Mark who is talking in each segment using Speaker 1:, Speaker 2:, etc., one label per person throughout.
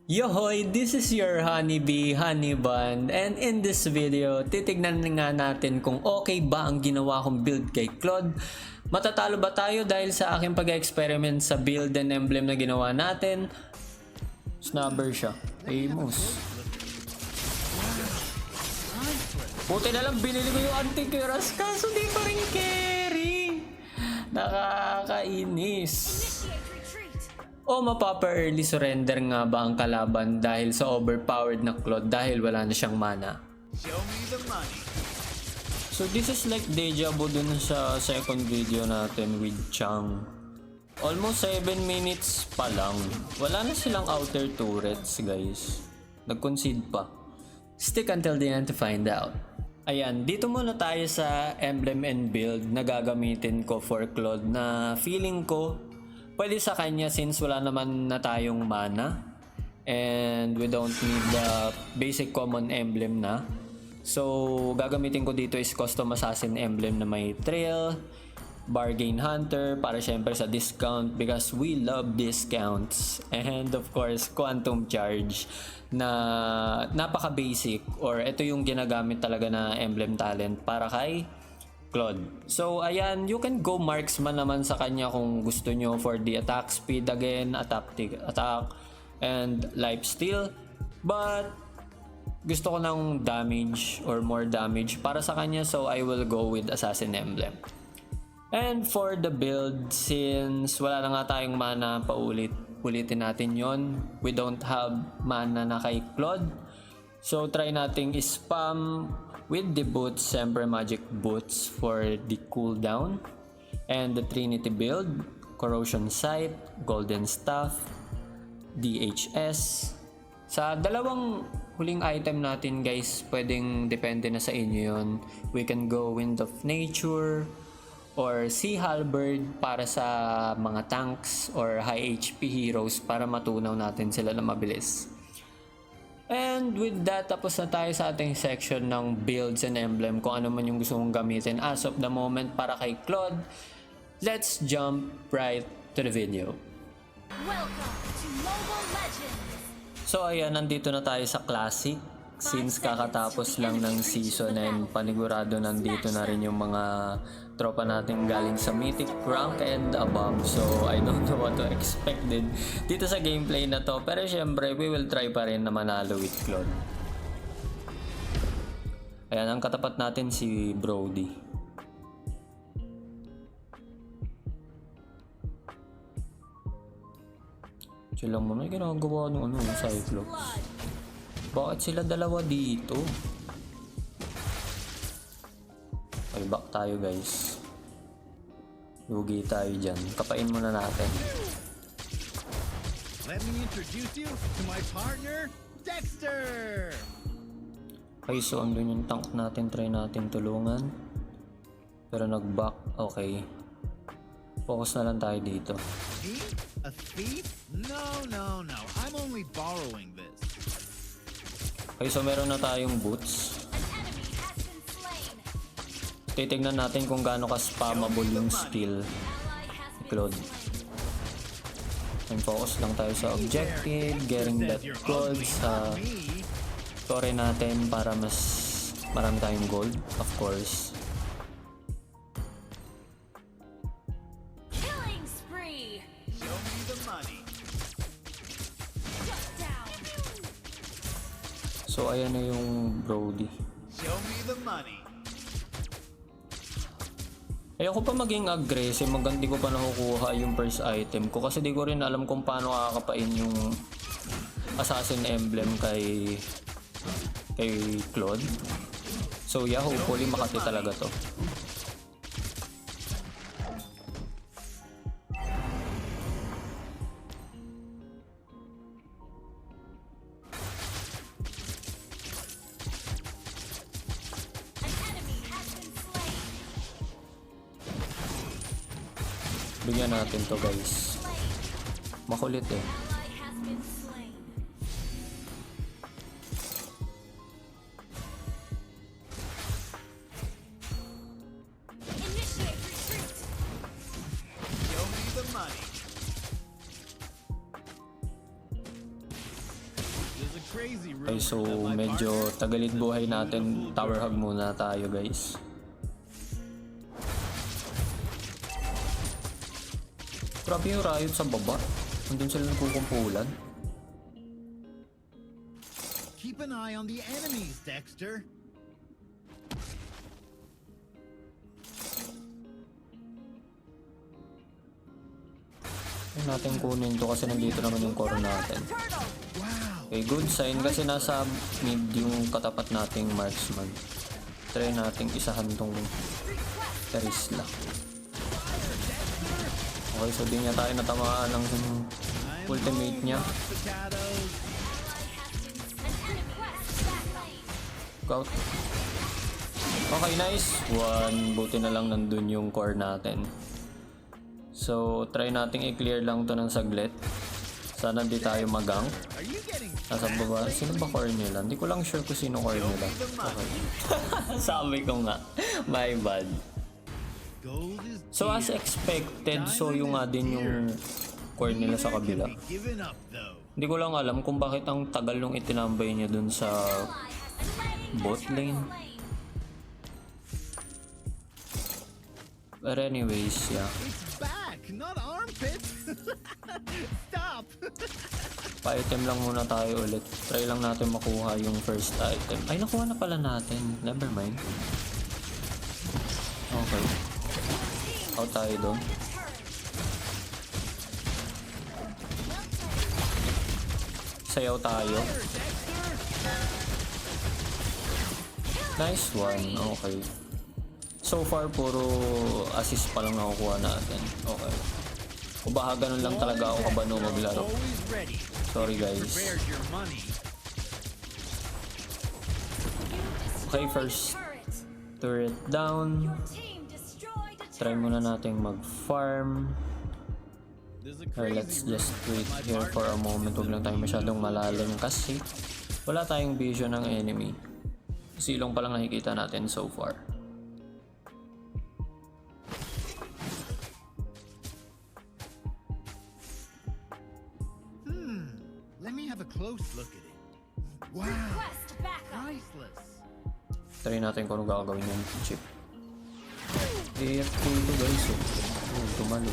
Speaker 1: Yohoy! This is your Honeybee, Honeybun, and in this video, titignan nga natin kung okay ba ang ginawa kong build kay Claude. Matatalo ba tayo dahil sa aking pag-experiment sa build and emblem na ginawa natin? Snubber siya. Amos. Buti na lang binili ko yung anti-cuirass kaso di pa rin carry. Nakakainis. O mapapa-early surrender nga ba ang kalaban dahil sa overpowered na Claude dahil wala na siyang mana? So this is like deja vu dun sa second video natin with Chang. Almost 7 minutes pa lang. Wala na silang outer turrets guys. Nag-concede pa. Stick until the end to find out. Ayan, dito muna tayo sa emblem and build na gagamitin ko for Claude na feeling ko pwede sa kanya since wala naman na tayong mana and we don't need the basic common emblem na. So gagamitin ko dito is custom assassin emblem na may trail, bargain hunter para syempre sa discount because we love discounts, and of course quantum charge na napaka basic or ito yung ginagamit talaga na emblem talent para kay Claude. So ayan, you can go marksman naman sa kanya kung gusto nyo for the attack speed again, attack and lifesteal. But gusto ko ng damage or more damage para sa kanya, so I will go with assassin emblem. And for the build, since wala na nga tayong mana ulitin natin yon. We don't have mana na kay Claude. So try nating spam with the boots, Emperor Magic Boots for the cooldown. And the Trinity build, Corrosion Sight, Golden Staff, DHS. Sa dalawang huling item natin guys, pwedeng depende na sa inyo yun. We can go Wind of Nature or Sea Halberd para sa mga tanks or high HP heroes para matunaw natin sila na mabilis. And with that, tapos na tayo sa ating section ng builds and emblem kung ano man yung gusto kong gamitin as of the moment para kay Claude. Let's jump right to the video.
Speaker 2: Welcome to Mobile Legends!
Speaker 1: So ayan, nandito na tayo sa Classic. Since kakatapos lang ng season and panigurado nandito na rin yung mga tropa natin galing sa Mythic rank and above. So I don't know what to expect din dito sa gameplay na to. Pero syempre we will try pa rin na manalo with Claude. Ayan, ang katapat natin si Brody. Sila muna yung ginagawa ng Cyclops. Bakit sila dalawa dito? Okay, back tayo guys. Lugi tayo dyan. Kapain muna natin.
Speaker 3: Let me introduce you to my partner, Dexter!
Speaker 1: Okay, so andun yung tank natin. Try natin tulungan. Pero nag-back. Okay. Focus na lang tayo dito.
Speaker 3: Thief? A thief? No. I'm only borrowing this.
Speaker 1: Okay, so meron na tayong boots.
Speaker 2: An enemy has been slain.
Speaker 1: Titignan natin kung gaano ka-spammable yung skill
Speaker 2: Ally has
Speaker 1: ni
Speaker 2: been
Speaker 1: Claude. And focus lang tayo sa objective, getting that Claude sa story natin para mas marami tayong gold, of course.
Speaker 2: killing spree.
Speaker 3: Show me the money.
Speaker 2: Shut down.
Speaker 1: So ayan na yung Brody.
Speaker 3: Show me the money.
Speaker 1: Ayoko pa maging aggressive, maganda ko pa nakukuha yung first item ko kasi di ko rin alam kung paano kakapain yung assassin emblem kay Claude. So yeah, hopefully makati talaga to.
Speaker 2: An enemy has been slain.
Speaker 1: Bigyan natin to guys. Makulit eh.
Speaker 2: Ally has been slain. Initiate retreat.
Speaker 3: Show me the money. crazy rumor
Speaker 1: Okay, so
Speaker 3: that my
Speaker 1: medyo
Speaker 3: partner
Speaker 1: tagalit
Speaker 3: is a
Speaker 1: buhay natin.
Speaker 3: beautiful
Speaker 1: Tower
Speaker 3: girl.
Speaker 1: hug muna tayo, guys. Grabe yung riot sa baba. Nandun sila nagkukumpulan.
Speaker 3: Keep an eye on the enemies, Dexter.
Speaker 1: Ay, natin kunin to kasi nandito naman yung core natin.
Speaker 3: Wow.
Speaker 1: Okay, good sign kasi nasa mid yung katapat nating marksman. Try nating isahan tong Terisla. Okay, so di niya tayo natamaan ng ultimate niya.
Speaker 3: Potatoes.
Speaker 1: Out. Okay, nice. One. Buti na lang nandun yung core natin. So, try nating i-clear lang to ng saglit. Sana di tayo magang.
Speaker 3: Are you getting
Speaker 1: Nasa baba. Sino ba core nila? Hindi ko lang sure kung sino core nila. Okay. Sabi ko nga. My bad.
Speaker 3: gold is
Speaker 1: So, as expected, so yung nga din yung core nila sa kabila.
Speaker 3: given up though?
Speaker 1: Hindi ko lang alam kung bakit ang tagal nung itinambay niya dun sa bot lane. But anyways, yeah.
Speaker 3: It's back, not armpits. Stop.
Speaker 1: Pa-item lang muna tayo ulit. Try lang natin makuha yung first item. Ay, nakuha na pala natin. Never mind. Okay. Out tayo doon. Sayaw tayo. Nice one. Okay. So far, puro assist pa lang nakukuha natin. Okay. O baka ganun lang talaga ako kabano maglaro.
Speaker 3: Always ready.
Speaker 1: Sorry guys.
Speaker 3: Prepared your money.
Speaker 1: Okay, first turret down. Try muna nating mag-farm.
Speaker 3: There's a
Speaker 1: Or let's
Speaker 3: crazy
Speaker 1: just
Speaker 3: rumor
Speaker 1: wait
Speaker 3: that my
Speaker 1: here for a
Speaker 3: partner
Speaker 1: moment. Huwag lang tayong masyadong malalim kasi wala tayong vision ng enemy. Silong pa lang nakikita natin so far.
Speaker 3: Let me have a close look at it. Wow, priceless.
Speaker 1: Try natin kung ano gagawin yung chip. AFK ito guys. Tumalo.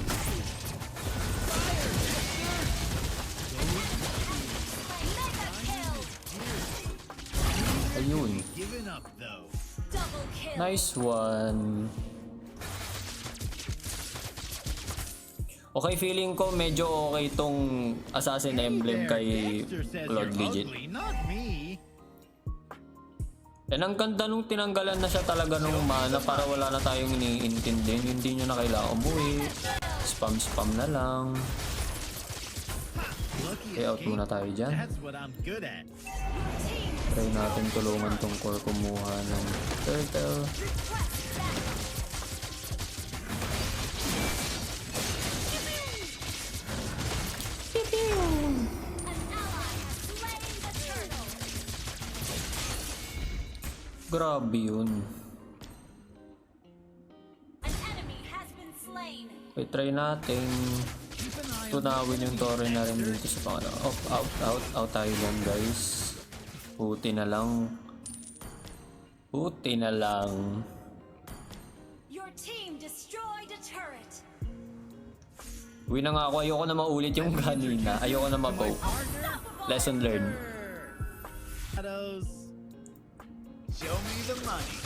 Speaker 1: Ayun.
Speaker 3: Given up though.
Speaker 1: Nice one. Okay, feeling ko medyo okay tong Assassin Emblem kay
Speaker 3: Dexter says
Speaker 1: Claude
Speaker 3: you're
Speaker 1: Legit.
Speaker 3: ugly, not me.
Speaker 1: And ang ganda nung tinanggalan na siya talaga nung mana para wala na tayong iniintindi. Hindi nyo na kailangan umuwi. Spam na lang.
Speaker 3: Lucky
Speaker 1: Okay, out
Speaker 3: escape.
Speaker 1: muna tayo dyan.
Speaker 3: That's what I'm good at.
Speaker 1: Try natin tulungan tong core kumuha ng turtle. Grabe yun. Okay, try natin tunawin yung torre na rin dito sa pangalawa. Out tayo dyan guys. Puti na lang. Puti na lang.
Speaker 2: Your team destroyed a turret.
Speaker 1: Uwi na nga ako. Ayoko na maulit yung kanina. Ayoko na mabaw. Lesson learned.
Speaker 3: Shadows. Show me the money.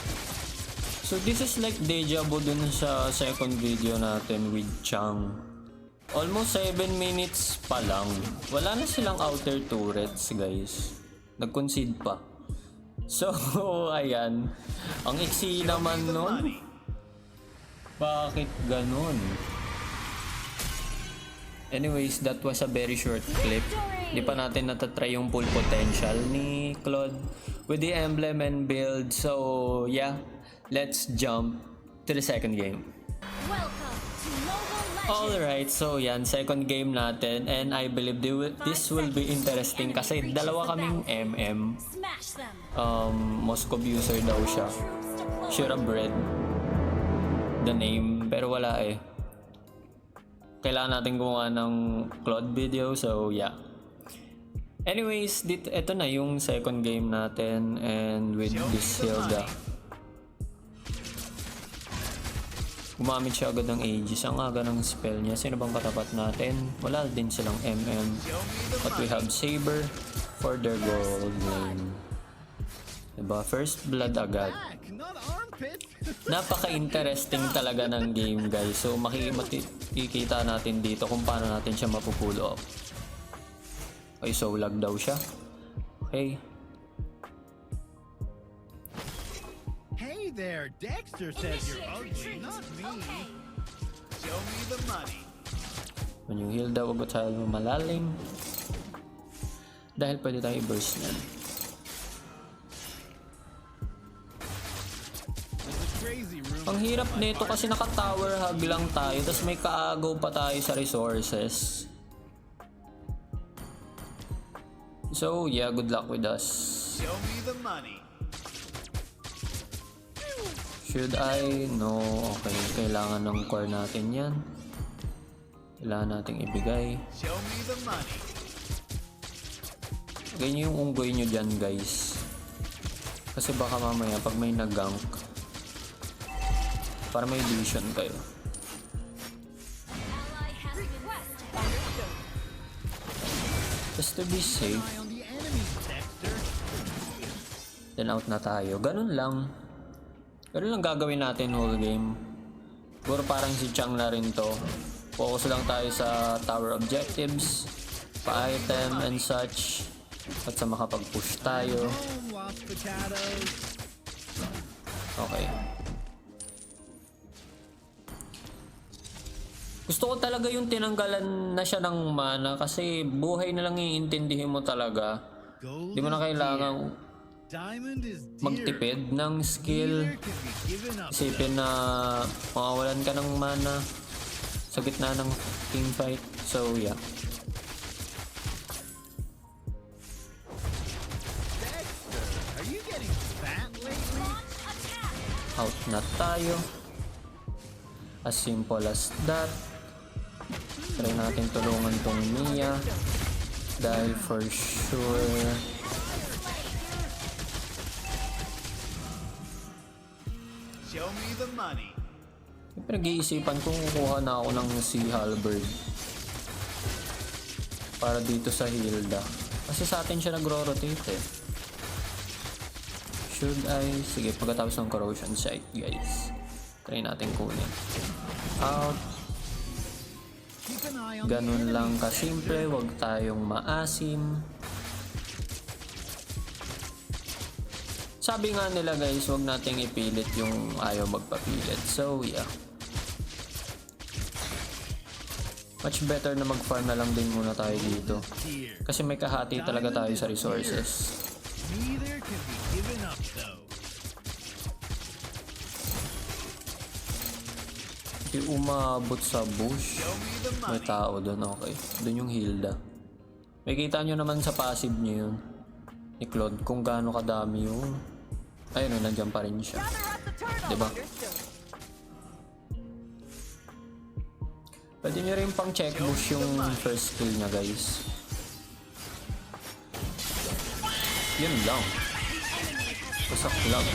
Speaker 1: So this is like deja vu dun sa second video natin with Chang. Almost 7 minutes pa lang. Wala na silang outer turrets guys. Nag-concede pa. So ayan. Ang iksi naman nun. Bakit ganun? Anyways, that was a very short clip. Di pa natin natatry yung full potential ni Claude with the emblem and build. So yeah, let's jump to the second game.
Speaker 2: Welcome to Mobile Legends.
Speaker 1: Alright, so yan, second game natin. And I believe this will be interesting kasi dalawa kaming MM.
Speaker 2: Smash them.
Speaker 1: Moscow user daw siya. Should have read the name, pero wala eh. Kailangan natin gumawa ng Claude video, so yeah. Anyways, ito na yung second game natin and with this Hilda. Gumamit siya agad ng Aegis. Ang aga ng spell niya. Sino bang katapat natin? Wala din silang MM. But we have Saber for their gold lane. Diba? First blood agad.
Speaker 3: Back, not armpit.
Speaker 1: Napaka-interesting talaga ng game, guys. So makikita natin dito kung paano natin siya mapupull off. Okay, so lag daw siya. Okay.
Speaker 3: Hey there, Dexter says you're ugly,
Speaker 2: Initiate retreat.
Speaker 3: not me.
Speaker 2: Okay.
Speaker 3: Show me the money.
Speaker 1: When yung Hilda, wag tayo malalim. Dahil pwede tayo i-burst niyan.
Speaker 3: There's a crazy room.
Speaker 1: Ang hirap nito kasi naka-tower hug lang tayo, tapos may kaagaw pa tayo sa resources. So yeah, good luck with us.
Speaker 3: Show me the money.
Speaker 1: Should I? No. Okay, kailangan ng core natin yan. Kailangan nating ibigay.
Speaker 3: Show me the money.
Speaker 1: Lagay nyo yung unggoy nyo dyan, guys. Kasi baka mamaya pag may nag-gank, para may vision kayo.
Speaker 2: Ally has been understood.
Speaker 1: Just to be safe.
Speaker 3: Eye on the enemy, Dexter.
Speaker 1: Then out na tayo. Ganun lang. Ganun lang gagawin natin whole game. Siguro parang si Chang na rin to. Focus lang tayo sa tower objectives, pa-item and such. At sa makapag-push tayo.
Speaker 3: Home, Los Picados.
Speaker 1: Okay. Gusto ko talaga yung tinanggalan na siya ng mana kasi buhay na lang iintindihin mo talaga.
Speaker 3: Gold
Speaker 1: Di mo na
Speaker 3: is
Speaker 1: kailangan
Speaker 3: dear. Diamond is dear.
Speaker 1: magtipid ng skill.
Speaker 3: Neither can be given up.
Speaker 1: Isipin na makawalan ka ng mana sa gitna ng teamfight. So yeah.
Speaker 3: Dexter, are you getting fat lately?
Speaker 2: Launch attack.
Speaker 1: Out na tayo. As simple as that. Try natin tulungan tong Mia. Dahil for sure
Speaker 3: Show me the money.
Speaker 1: pinag-iisipan kung kukuha na ako ng Sea Halberd para dito sa Hilda. Kasi sa atin siya nagro-rotate eh. Should I? Sige, pagkatapos ng corrosion site, guys. Try natin kunin. Out.
Speaker 3: Keep an eye on
Speaker 1: Ganun lang kasimple, wag tayong maasim. Sabi nga nila guys, wag nating ipilit yung ayaw magpapilit. So yeah. Much better na mag-farm na lang din muna tayo dito.
Speaker 3: here.
Speaker 1: Kasi may kahati talaga tayo sa resources.
Speaker 3: Neither can be given up though.
Speaker 1: Hindi umabot sa bush.
Speaker 3: Show me the
Speaker 1: May
Speaker 3: money.
Speaker 1: tao doon, okay. Doon yung Hilda. May kita nyo naman sa passive niya yun. Ni Claude, kung gaano kadami yung... Ayun, nandiyan pa rin siya. Diba? Pwede nyo rin pang check bush yung first skill niya, guys. Yun lang. Pasak lang.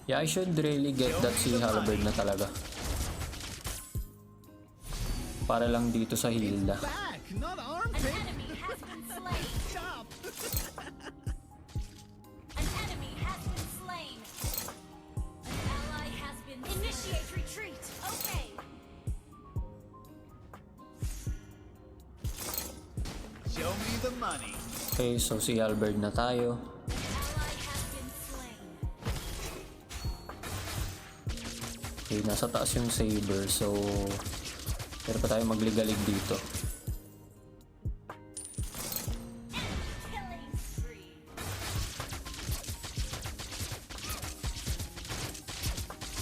Speaker 1: Yeah, I should really get that Sea Halberd na talaga. Para lang dito sa Hilda.
Speaker 3: Back, not
Speaker 2: An
Speaker 3: armpit.
Speaker 2: enemy has been slain.
Speaker 3: Stop.
Speaker 2: An enemy has been slain. An ally has been initiate retreat. Okay.
Speaker 3: Show me the money.
Speaker 1: Okay, so Sea Halberd na tayo.
Speaker 2: Ally has been slain.
Speaker 1: Okay, nasa taas yung Saber, so... Pero pa tayo magligalig dito.
Speaker 2: Killing spree.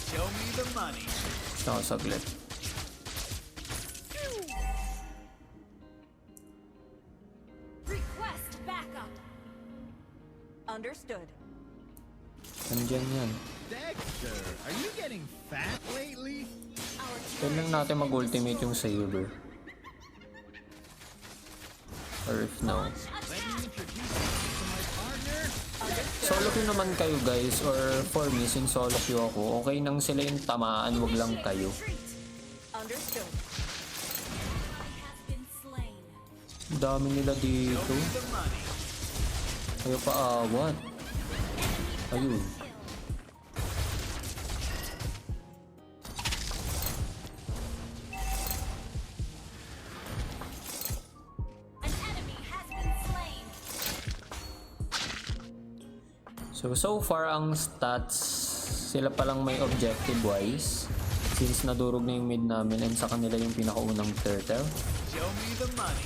Speaker 3: Show me the money.
Speaker 1: Gusto ko saglit.
Speaker 2: Request backup.
Speaker 4: Understood.
Speaker 1: Nandyan yan.
Speaker 3: Dexter, are you getting fat lately?
Speaker 2: Our
Speaker 1: Kailan lang natin mag-ultimate yung Saber. Or if no.
Speaker 3: Let me introduce you to my partner.
Speaker 1: Solo queue naman kayo guys, or for me, since solo queue ako, okay nang sila yung tamaan, wag lang kayo.
Speaker 2: Understood. Has been slain.
Speaker 1: Ang dami nila dito.
Speaker 3: The money.
Speaker 1: Kayo paawat. Ayun.
Speaker 2: An enemy has been slain.
Speaker 1: So far ang stats, sila palang may objective wise. Since nadurog na yung mid namin and sa kanila yung pinakaunang turtle.
Speaker 3: Show me the money.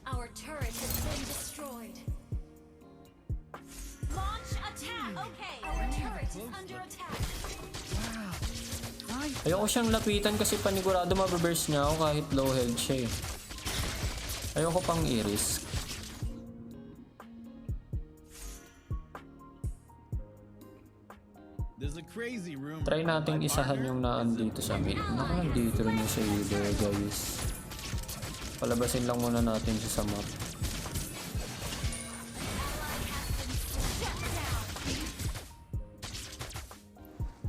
Speaker 2: Our turret has been destroyed. Launch attack. Okay. Our turret is under attack.
Speaker 3: Wow. Nice.
Speaker 1: Ayoko siyang lapitan kasi panigurado mababurst niya ako kahit low health siya eh. Ayoko pang i-risk.
Speaker 3: There's a crazy rumor.
Speaker 1: Try nating isahan yung naandito sa mid. Nandito rin yung saber guys. Palabasin lang muna natin siya sa map.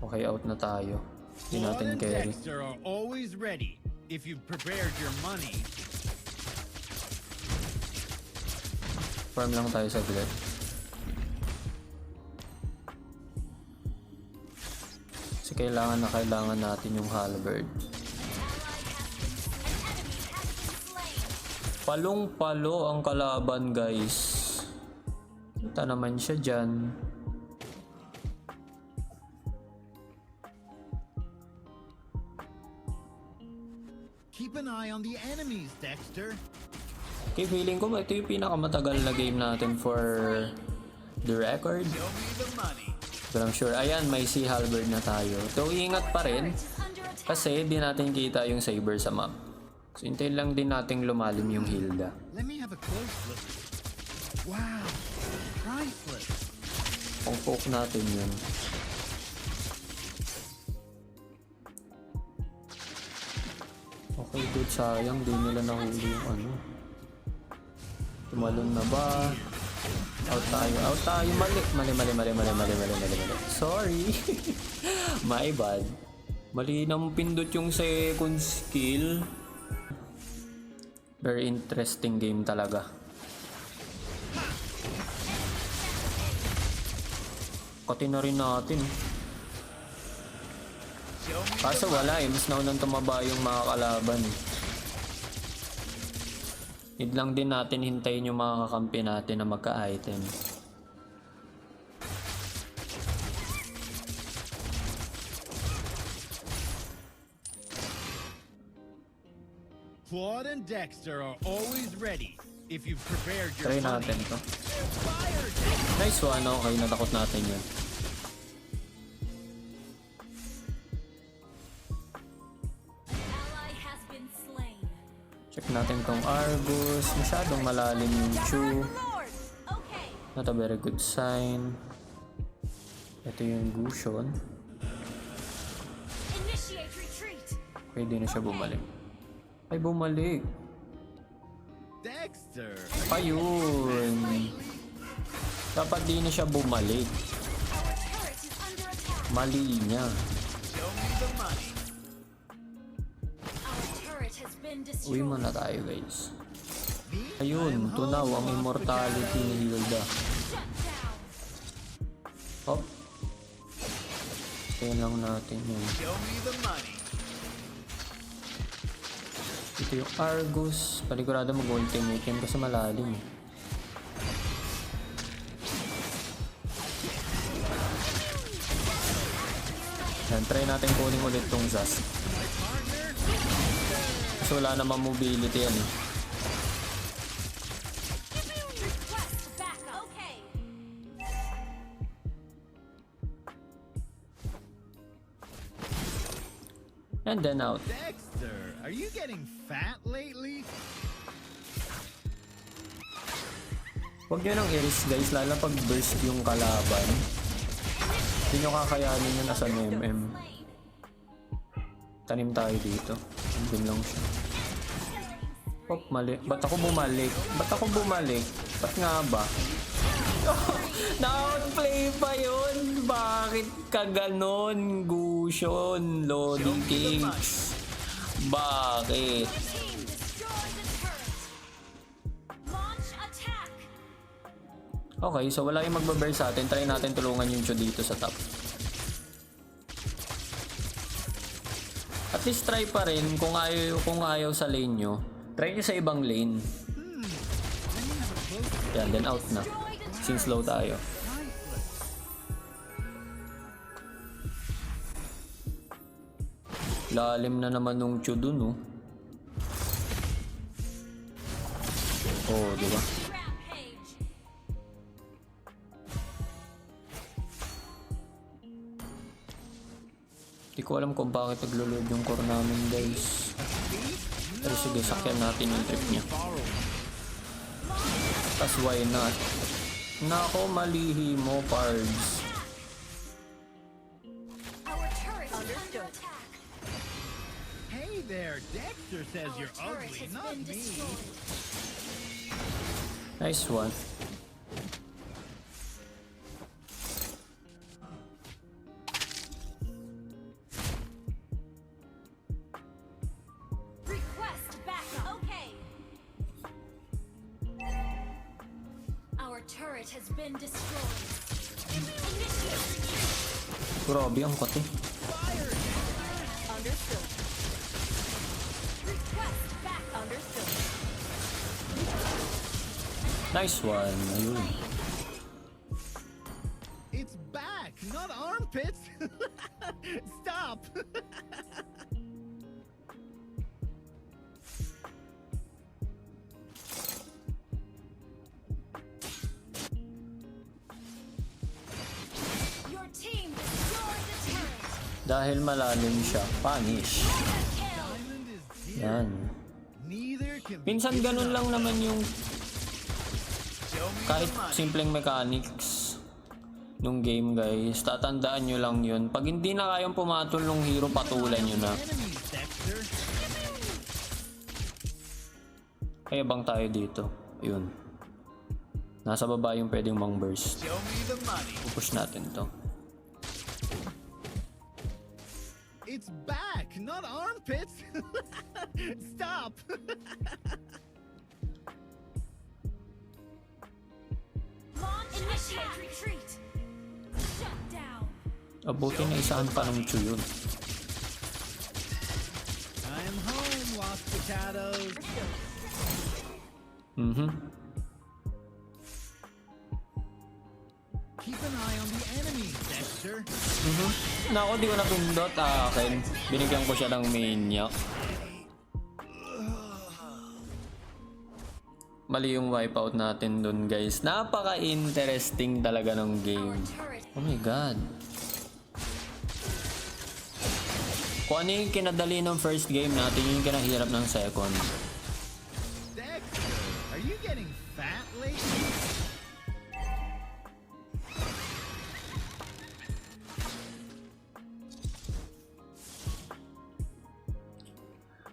Speaker 1: Okay, out na tayo. Hindi
Speaker 3: Claude
Speaker 1: natin
Speaker 3: and
Speaker 1: carry.
Speaker 3: Dexter are always ready if you've prepared your money.
Speaker 1: Farm lang tayo sa saglit. Kasi kailangan natin yung halberd. Palong-palo ang kalaban guys. Kita naman siya dyan.
Speaker 3: Keep an eye on the enemies, Dexter.
Speaker 1: Okay, feeling ko ito yung pinakamatagal na game natin for the record.
Speaker 3: Show me the money.
Speaker 1: But I'm sure, ayan, may si halberd na tayo. So, ingat pa rin. Kasi di natin kita yung saber sa map. So, hintayin lang din nating lumalim yung Hilda.
Speaker 3: Let me have a close look. Wow. Priceless.
Speaker 1: Pang-poke natin yun. Okay, dude, sayang. Di nila nahuli yung ano. Tumalon na ba? Out tayo. Mali. Sorry. My bad. Mali nang pindot yung second skill. Very interesting game talaga. Kati na rin natin. Kaso wala eh. Mas naunang tumaba yung mga kalaban eh. Need lang din natin hintayin yung mga kakampi natin na magka-item.
Speaker 3: Claude and Dexter are always ready if you've prepared your
Speaker 1: Try
Speaker 3: money.
Speaker 1: natin to.
Speaker 3: Fire,
Speaker 1: Nice one. Okay, natakot natin yun.
Speaker 2: Ally has been slain.
Speaker 1: Check natin tong Argus. Masyadong malalim yung Chu.
Speaker 2: Lord. Okay.
Speaker 1: Not a very good sign. Ito yung Gusion.
Speaker 2: Initiate retreat.
Speaker 1: Pwede na siya bumalik. Ay, bumalik.
Speaker 3: Dexter.
Speaker 1: Ayun. Dapat di na siya bumalik.
Speaker 2: Our turret is under attack.
Speaker 1: Mali niya.
Speaker 3: Show me the money.
Speaker 2: Our turret has been
Speaker 1: Uwi
Speaker 2: destroyed.
Speaker 1: muna tayo guys.
Speaker 3: Me?
Speaker 1: Ayun,
Speaker 3: I'm
Speaker 1: tunaw
Speaker 3: home
Speaker 1: ang
Speaker 3: off
Speaker 1: immortality ni Hilda.
Speaker 2: Shut down.
Speaker 1: Hop. Tayin lang natin yun.
Speaker 3: Show me the money.
Speaker 1: Ito yung Argus. Paligurado mag-ultimate yun kasi malalim eh. Yan, try natin kunin ulit tong Zas. Kasi wala namang mobility yan eh.
Speaker 2: Request backup. Okay.
Speaker 1: And then out.
Speaker 3: Dexter, are you getting fat lately?
Speaker 1: Huwag nyo nang i-risk guys, lalo pag burst yung kalaban. Hindi nyo kakayanin yun as an MM.
Speaker 2: Slain.
Speaker 1: Tanim tayo dito. Andun lang siya. Oh, mali. Ba't ako bumalik? Ba't nga ba? Na-outplay pa yun! Bakit ka ganon? Gushon, Lodi Kings. Bakit?
Speaker 2: Your team destroyed the turret. Launch attack.
Speaker 1: Okay, so wala yung magbaburst sa atin. Try natin tulungan yung Chu dito sa top. At least try pa rin kung ayaw sa lane nyo. Try nyo sa ibang lane. Yan, then out na. Since low tayo. Lalim na naman nung Chu dun, oh. Oh, diba?
Speaker 2: Rampage.
Speaker 1: Di ko alam kung bakit naglo-load yung core namin, guys. Pero sige, sakyan natin yung trip niya. Tas why not? Nako, malihi mo, pards.
Speaker 2: Our turret is under attack.
Speaker 3: Hey there, Dexter says
Speaker 2: Our
Speaker 3: you're
Speaker 2: turret
Speaker 3: ugly,
Speaker 2: has
Speaker 3: not
Speaker 2: been
Speaker 3: me.
Speaker 2: destroyed.
Speaker 1: Nice one.
Speaker 2: Request backup. Okay. Our turret has been destroyed. Initiate retreat.
Speaker 1: Grabe ang kote.
Speaker 2: Understood. Request back. Understood.
Speaker 1: Nice one. Ayun.
Speaker 3: It's back, not armpits. Stop.
Speaker 2: Your team destroyed the turret.
Speaker 1: Dahil malalim siya, punish.
Speaker 2: Kill.
Speaker 3: Diamond is dear.
Speaker 1: Yan.
Speaker 3: Neither can be
Speaker 1: Minsan ganun lang naman yung
Speaker 3: Show me
Speaker 1: kahit
Speaker 3: the money.
Speaker 1: simpleng mechanics nung game, guys. Tatandaan nyo lang yun. Pag hindi na kayang pumatol ng hero, patulan nyo na.
Speaker 3: Enemies, Dexter.
Speaker 1: Kaya bang tayo dito? Ayun. Nasa baba yung pwedeng mang burst.
Speaker 3: Show me the money.
Speaker 1: Pupush natin to.
Speaker 3: It's back, not armpits. Stop.
Speaker 2: Launch initiate retreat. Shut down.
Speaker 1: Abuti na isahan pa ng Chu yun.
Speaker 3: I'm home, lost potatoes. Keep an eye on the enemies, Dexter.
Speaker 1: Nako, di ko napindot. Akin. Binigyan ko siya ng maniac. Mali yung wipeout natin dun, guys. Napaka-interesting talaga ng game.
Speaker 2: Turret.
Speaker 1: Oh my god. Kung ano yung kinadali ng first game natin, yung kinahirap ng second.
Speaker 3: Dexter, are you getting fat lately?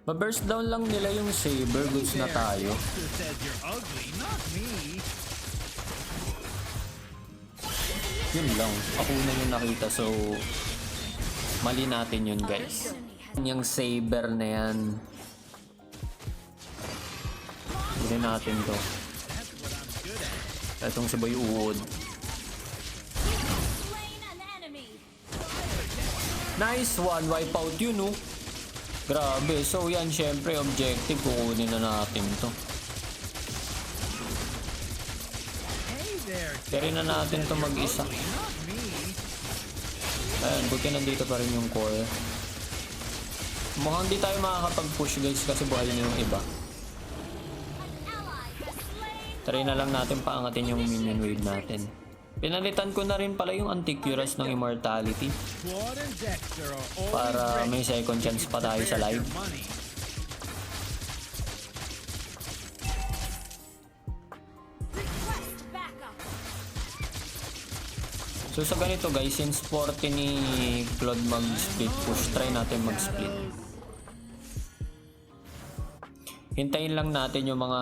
Speaker 1: Ba-burst down lang nila yung saber, goods na tayo.
Speaker 3: Dexter says you're ugly, not me.
Speaker 1: Yun lang. Ako na yung nakita, so mali natin yun, guys. Yung saber na yan. Hindi natin to.
Speaker 3: That's what I'm good at.
Speaker 1: Itong si Boy Uod.
Speaker 2: Slain an enemy.
Speaker 1: Nice one, wipeout yun, oh. Grabe, so yan, syempre, objective, kukunin na natin to.
Speaker 3: Hey there,
Speaker 1: Carry na natin to mag-isa.
Speaker 3: not me.
Speaker 1: Ayan, buti nandito pa rin yung core. Mukhang di tayo makakapag-push, guys, kasi buhay na yung iba.
Speaker 2: Ally has slain.
Speaker 1: Try na lang natin paangatin yung minion wave natin. Pinalitan ko na rin pala yung Anticuras ng Immortality
Speaker 3: Claude and Dexter are always
Speaker 1: para
Speaker 3: ready
Speaker 1: may second chance pa tayo sa
Speaker 3: to
Speaker 1: live.
Speaker 3: their money.
Speaker 2: Request backup.
Speaker 1: So sa ganito guys, since 40 ni Claude mag-split push, try natin mag-split. Hintayin lang natin yung mga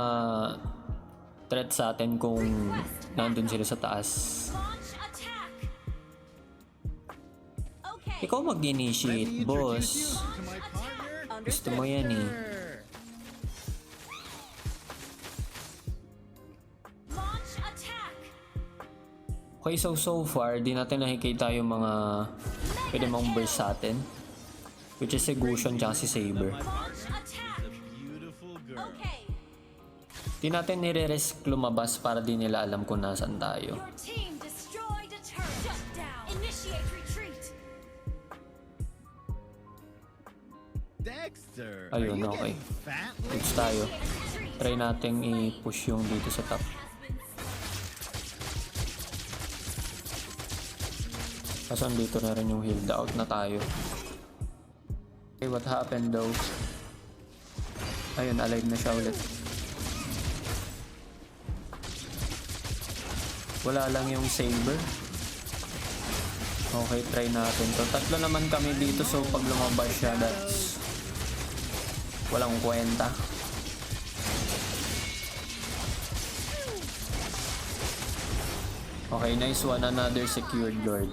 Speaker 1: threat sa atin kung nandun sila sa taas.
Speaker 2: Launch attack. Okay.
Speaker 1: Ikaw mag-initiate, boss.
Speaker 3: To my partner.
Speaker 1: Gusto mo yan eh.
Speaker 2: Launch attack.
Speaker 1: Okay, so far, di natin nakikita yung mga pwede mong burst sa atin. Which is si Gusion tsaka si Saber.
Speaker 2: Launch attack.
Speaker 3: Beautiful girl.
Speaker 2: Okay.
Speaker 1: Di natin nire-risk lumabas para di nila alam kung nasaan tayo.
Speaker 2: Your team destroyed a turret. Shut down. Initiate retreat.
Speaker 3: Dexter.
Speaker 1: Ayun,
Speaker 3: are you
Speaker 1: okay.
Speaker 3: getting fat lately?
Speaker 1: Goods tayo.
Speaker 2: Retreat.
Speaker 1: Try nating i-push yung dito sa top. Kaso dito na rin yung healed out na tayo. Okay, what happened though? Ayun, alive na siya ulit. Wala lang yung Saber. Okay, try natin to. Tatlo naman kami dito, so pag lumabas siya, that's walang kwenta. Okay, nice one. Another secured lord.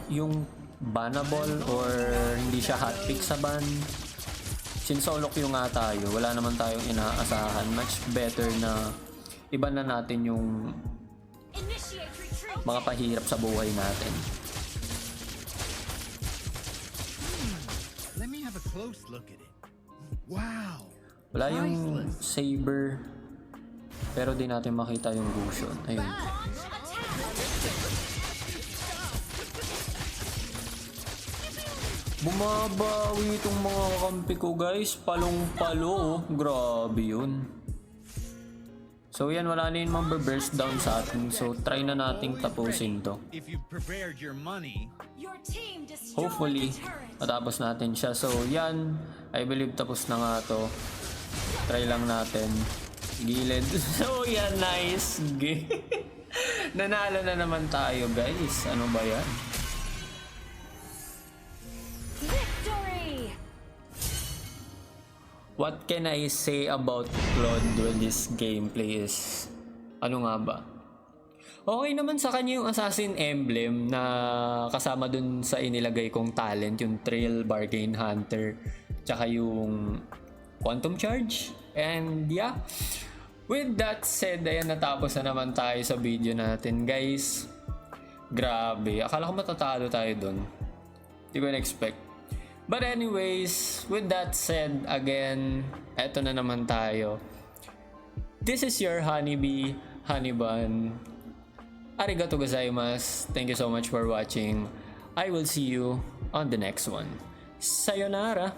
Speaker 1: Yung bannable or hindi siya hotpick sa ban. Since solo queue nga tayo, wala naman tayong inaasahan. Much better na iba na natin yung
Speaker 2: Initiate retreat.
Speaker 1: mga pahirap sa buhay natin.
Speaker 3: Let me have a close look at it. Wow.
Speaker 1: Wala yung Saber, pero di natin makita yung Gusion. Ayun.
Speaker 2: Launch attack.
Speaker 1: Bumabawi itong mga kakampi ko guys. Palong-palo. Oh. Grabe yun. So yan, wala na yung burst down sa atin. So try na nating tapusin to.
Speaker 3: If you prepared your money,
Speaker 2: Your team destroyed
Speaker 1: Hopefully,
Speaker 2: a turret.
Speaker 1: matapos natin siya. So yan, I believe tapos na nga to. Try lang natin. Gilid. So yan, nice. Nanalo na naman tayo guys. Ano ba yan?
Speaker 2: Victory.
Speaker 1: What can I say about Claude when this gameplay is... Ano nga ba? Okay naman sa kanya yung Assassin Emblem na kasama dun sa inilagay kong talent, yung Trail Bargain Hunter, tsaka yung Quantum Charge. And yeah, with that said, ayan, natapos na naman tayo sa video natin guys. Grabe, akala ko matatalo tayo dun. Hindi ko na-expect. But anyways, with that said, again, eto na naman tayo. This is your Honeybee, Honeybun. Arigato gozaimasu. Thank you so much for watching. I will see you on the next one. Sayonara!